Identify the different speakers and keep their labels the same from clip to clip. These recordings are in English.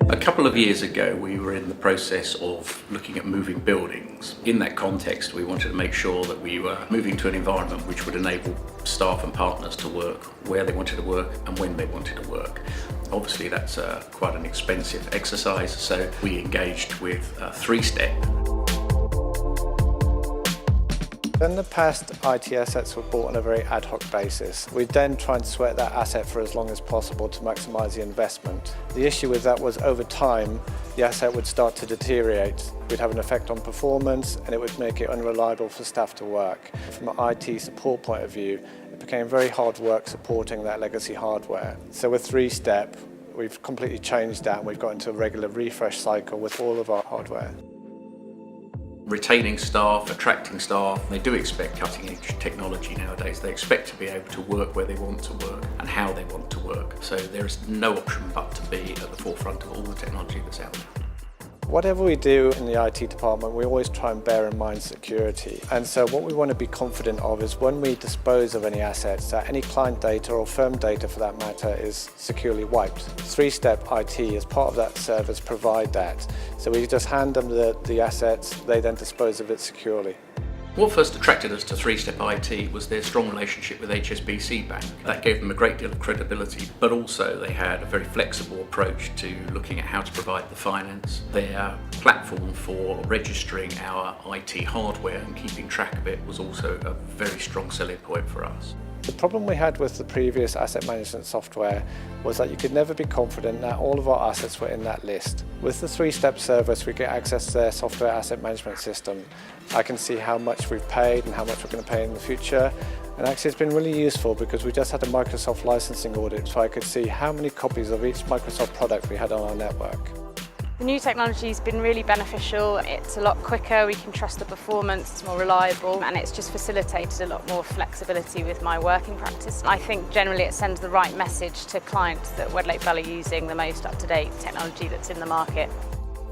Speaker 1: A couple of years ago, we were in the process of looking at moving buildings. In that context, we wanted to make sure that we were moving to an environment which would enable staff and partners to work where they wanted to work and when they wanted to work. Obviously, that's quite an expensive exercise, so we engaged with a three-step.
Speaker 2: In the past, IT assets were bought on a very ad hoc basis. We then try and sweat that asset for as long as possible to maximise the investment. The issue with that was over time, the asset would start to deteriorate. We'd have an effect on performance and it would make it unreliable for staff to work. From an IT support point of view, it became very hard work supporting that legacy hardware. So with three-step, we've completely changed that and we've got into a regular refresh cycle with all of our hardware.
Speaker 1: Retaining staff, attracting staff, they do expect cutting-edge technology nowadays. They expect to be able to work where they want to work and how they want to work. So there is no option but to be at the forefront of all the technology that's out there.
Speaker 2: Whatever we do in the IT department, we always try and bear in mind security. And so what we want to be confident of is when we dispose of any assets, that any client data or firm data for that matter is securely wiped. Three-step IT, as part of that service, provide that. So we just hand them the assets, they then dispose of it securely.
Speaker 1: What first attracted us to three-step IT was their strong relationship with HSBC Bank. That gave them a great deal of credibility, but also they had a very flexible approach to looking at how to provide the finance. Their platform for registering our IT hardware and keeping track of it was also a very strong selling point for us.
Speaker 2: The problem we had with the previous asset management software was that you could never be confident that all of our assets were in that list. With the three-step service, we get access to their software asset management system. I can see how much we've paid and how much we're going to pay in the future. And actually it's been really useful because we just had a Microsoft licensing audit, so I could see how many copies of each Microsoft product we had on our network.
Speaker 3: The new technology has been really beneficial. It's a lot quicker, we can trust the performance, it's more reliable, and it's just facilitated a lot more flexibility with my working practice. I think generally it sends the right message to clients that Wedlake Bell are using the most up-to-date technology that's in the market.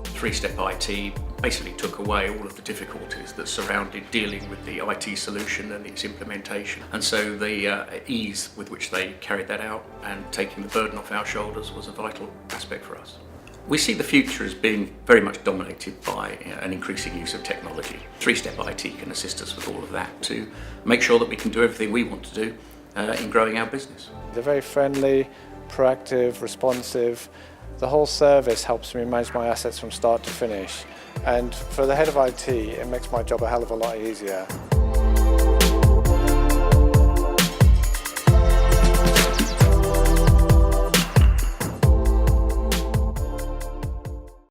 Speaker 1: Three-step IT basically took away all of the difficulties that surrounded dealing with the IT solution and its implementation. And so the ease with which they carried that out and taking the burden off our shoulders was a vital aspect for us. We see the future as being very much dominated by an increasing use of technology. Three-step IT can assist us with all of that to make sure that we can do everything we want to do in growing our business.
Speaker 2: They're very friendly, proactive, responsive. The whole service helps me manage my assets from start to finish. And for the head of IT, it makes my job a hell of a lot easier.